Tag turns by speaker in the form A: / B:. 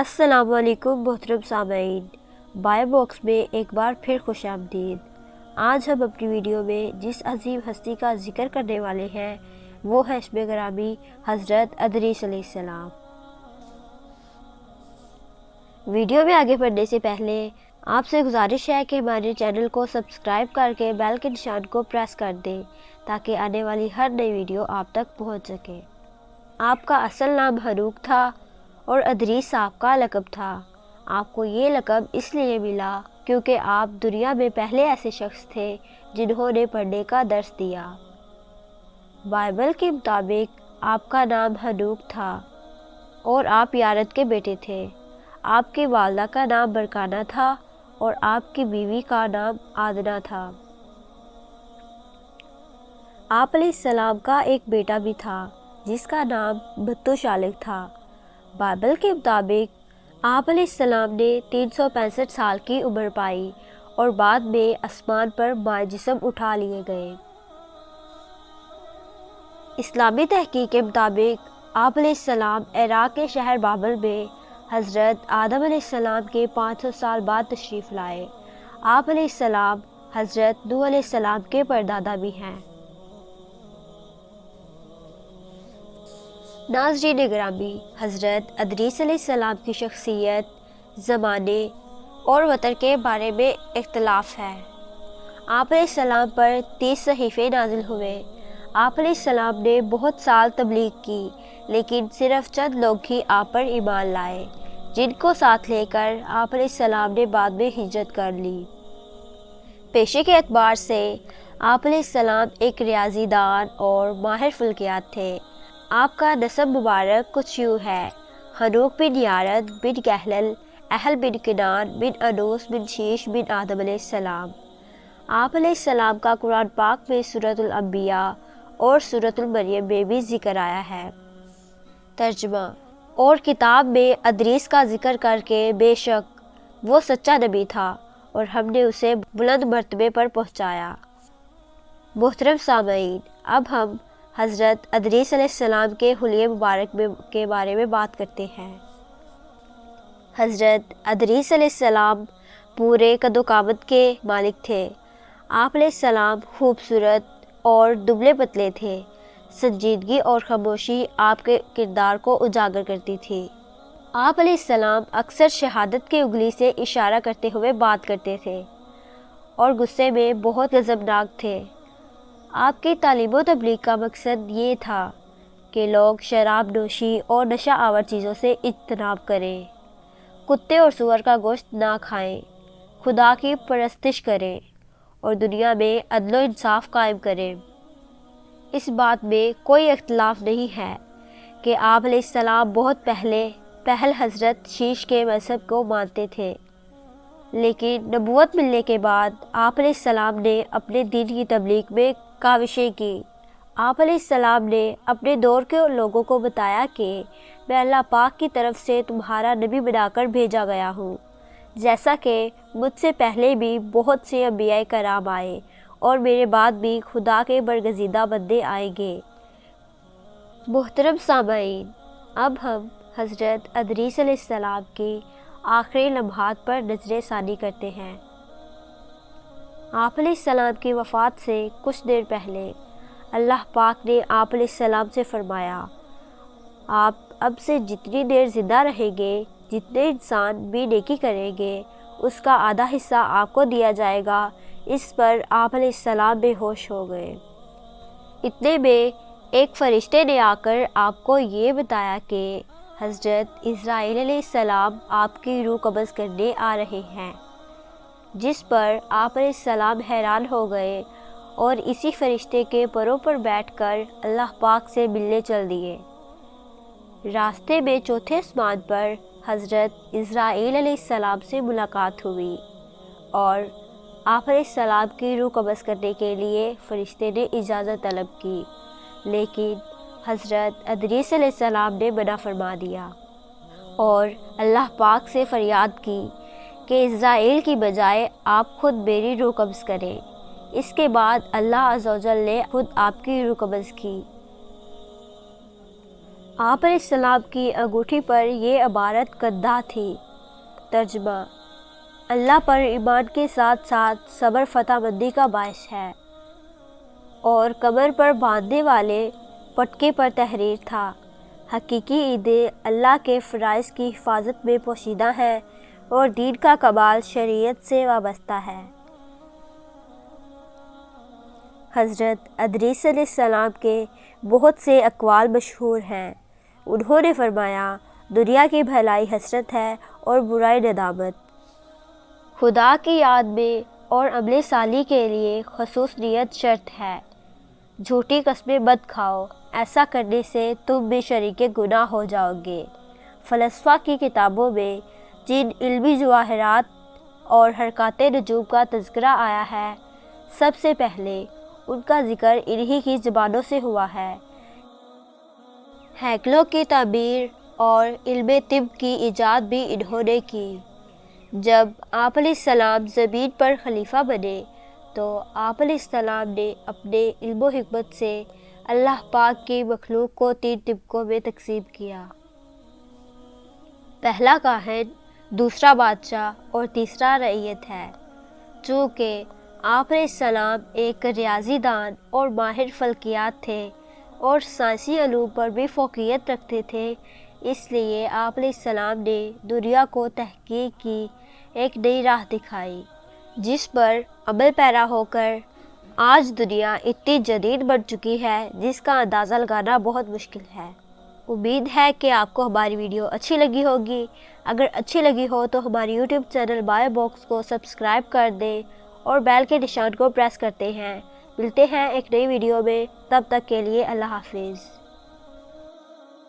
A: السلام علیکم محترم سامعین، بائے باکس میں ایک بار پھر خوش آمدید۔ آج ہم اپنی ویڈیو میں جس عظیم ہستی کا ذکر کرنے والے ہیں وہ ہے اسم گرامی حضرت ادریس علیہ السلام۔ ویڈیو میں آگے بڑھنے سے پہلے آپ سے گزارش ہے کہ ہمارے چینل کو سبسکرائب کر کے بیل کے نشان کو پریس کر دیں تاکہ آنے والی ہر نئی ویڈیو آپ تک پہنچ سکے۔ آپ کا اصل نام ہنوک تھا اور ادریس آپ کا لقب تھا۔ آپ کو یہ لقب اس لیے ملا کیونکہ آپ دنیا میں پہلے ایسے شخص تھے جنہوں نے پڑھنے کا درس دیا۔ بائبل کے مطابق آپ کا نام ہنوک تھا اور آپ یارد کے بیٹے تھے۔ آپ کی والدہ کا نام برکانہ تھا اور آپ کی بیوی کا نام عادنہ تھا۔ آپ علیہ السلام کا ایک بیٹا بھی تھا جس کا نام متوشالح تھا۔ بائبل کے مطابق آپ علیہ السلام نے 365 سال کی عمر پائی اور بعد میں آسمان پر مائع جسم اٹھا لیے گئے۔ اسلامی تحقیق کے مطابق آپ علیہ السلام عراق کے شہر بابل میں حضرت آدم علیہ السلام کے 500 سال بعد تشریف لائے۔ آپ علیہ السلام حضرت نوح علیہ السلام کے پردادا بھی ہیں۔ ناظرین گرامی، حضرت ادریس علیہ السلام کی شخصیت، زمانے اور وطن کے بارے میں اختلاف ہے۔ آپ علیہ السلام پر 30 صحیفے نازل ہوئے۔ آپ علیہ السلام نے بہت سال تبلیغ کی لیکن صرف چند لوگ ہی آپ پر ایمان لائے، جن کو ساتھ لے کر آپ علیہ السلام نے بعد میں ہجرت کر لی۔ پیشے کے اعتبار سے آپ علیہ السلام ایک ریاضی دان اور ماہر فلکیات تھے۔ آپ کا نسب مبارک کچھ یوں ہے: ہنوک بن یارد بن کہلل، اہل بن کنان بن انوس بن شیش بن آدم علیہ السلام۔ آپ علیہ السلام کا قرآن پاک میں سورۃ الانبیاء اور سورۃ المریم میں بھی ذکر آیا ہے۔ ترجمہ: اور کتاب میں ادریس کا ذکر کر کے بے شک وہ سچا نبی تھا اور ہم نے اسے بلند مرتبے پر پہنچایا۔ محترم سامعین، اب ہم حضرت ادریس علیہ السلام کے حلیے مبارک کے بارے میں بات کرتے ہیں۔ حضرت ادریس علیہ السلام پورے قد و قامت کے مالک تھے۔ آپ علیہ السلام خوبصورت اور دبلے پتلے تھے۔ سنجیدگی اور خاموشی آپ کے کردار کو اجاگر کرتی تھی۔ آپ علیہ السلام اکثر شہادت کی انگلی سے اشارہ کرتے ہوئے بات کرتے تھے اور غصے میں بہت غضبناک تھے۔ آپ کی تعلیم و تبلیغ کا مقصد یہ تھا کہ لوگ شراب نوشی اور نشہ آور چیزوں سے اجتناب کریں، کتے اور سور کا گوشت نہ کھائیں، خدا کی پرستش کریں اور دنیا میں عدل و انصاف قائم کریں۔ اس بات میں کوئی اختلاف نہیں ہے کہ آپ علیہ السلام بہت پہل حضرت شیش کے مذہب کو مانتے تھے، لیکن نبوت ملنے کے بعد آپ علیہ السلام نے اپنے دین کی تبلیغ میں کاوشیں کی۔ آپ علیہ السلام نے اپنے دور کے لوگوں کو بتایا کہ میں اللہ پاک کی طرف سے تمہارا نبی بنا کر بھیجا گیا ہوں، جیسا کہ مجھ سے پہلے بھی بہت سے انبیاء کرام آئے اور میرے بعد بھی خدا کے برگزیدہ بندے آئیں گے۔ محترم سامعین، اب ہم حضرت ادریس علیہ السلام کی آخری لمحات پر نظر ثانی کرتے ہیں۔ آپ علیہ السلام کی وفات سے کچھ دیر پہلے اللہ پاک نے آپ علیہ السلام سے فرمایا: آپ اب سے جتنی دیر زندہ رہیں گے، جتنے انسان بھی نیکی کریں گے، اس کا آدھا حصہ آپ کو دیا جائے گا۔ اس پر آپ علیہ السلام بے ہوش ہو گئے۔ اتنے میں ایک فرشتے نے آ کر آپ کو یہ بتایا کہ حضرت اسرائیل علیہ السلام آپ کی روح قبض کرنے آ رہے ہیں، جس پر آپ علیہ السلام حیران ہو گئے اور اسی فرشتے کے پروں پر بیٹھ کر اللہ پاک سے ملنے چل دیے۔ راستے میں چوتھے آسمان پر حضرت اسرائیل علیہ السلام سے ملاقات ہوئی اور آپ علیہ السلام کی روح قبض کرنے کے لیے فرشتے نے اجازت طلب کی، لیکن حضرت ادریس علیہ السلام نے منع فرما دیا اور اللہ پاک سے فریاد کی کہ اسرائیل کی بجائے آپ خود میری روح قبض کریں۔ اس کے بعد اللہ عز و جل نے خود آپ کی روح قبض کی۔ آپ علیہ السلام کی انگوٹھی پر یہ عبارت کندہ تھی۔ ترجمہ: اللہ پر ایمان کے ساتھ ساتھ صبر فتح مندی کا باعث ہے، اور کمر پر باندھنے والے پٹکے پر تحریر تھا۔ حقیقی عیدیں اللہ کے فرائض کی حفاظت میں پوشیدہ ہیں اور دین کا کمال شریعت سے وابستہ ہے۔ حضرت ادریس علیہ السلام کے بہت سے اقوال مشہور ہیں۔ انہوں نے فرمایا، دنیا کی بھلائی حسرت ہے اور برائی ندامت۔ خدا کی یاد میں اور عمل صالح کے لیے خصوص نیت شرط ہے۔ جھوٹی قسمیں مت کھاؤ، ایسا کرنے سے تم بھی شریک گناہ ہو جاؤ گے۔ فلسفہ کی کتابوں میں جن علمی جواہرات اور حرکات نجوم کا تذکرہ آیا ہے، سب سے پہلے ان کا ذکر انہی کی زبانوں سے ہوا ہے۔ ہیکلوں کی تعمیر اور علم طب کی ایجاد بھی انہوں نے کی۔ جب آپ علیہ السلام زمین پر خلیفہ بنے تو آپ علیہ السلام نے اپنے علم و حکمت سے اللہ پاک کی مخلوق کو 3 طبقوں میں تقسیم کیا۔ پہلا کاہن، دوسرا بادشاہ اور تیسرا رعیت ہے۔ چونکہ آپ علیہ السلام ایک ریاضی دان اور ماہر فلکیات تھے اور سائنسی علوم پر بھی فوقیت رکھتے تھے، اس لیے آپ علیہ السلام نے دنیا کو تحقیق کی ایک نئی راہ دکھائی، جس پر عمل پیرا ہو کر آج دنیا اتنی جدید بن چکی ہے جس کا اندازہ لگانا بہت مشکل ہے۔ امید ہے کہ آپ کو ہماری ویڈیو اچھی لگی ہوگی۔ اگر اچھی لگی ہو تو ہماری یوٹیوب چینل بایو باکس کو سبسکرائب کر دیں اور بیل کے نشان کو پریس کرتے ہیں۔ ملتے ہیں ایک نئی ویڈیو میں، تب تک کے لیے اللہ حافظ۔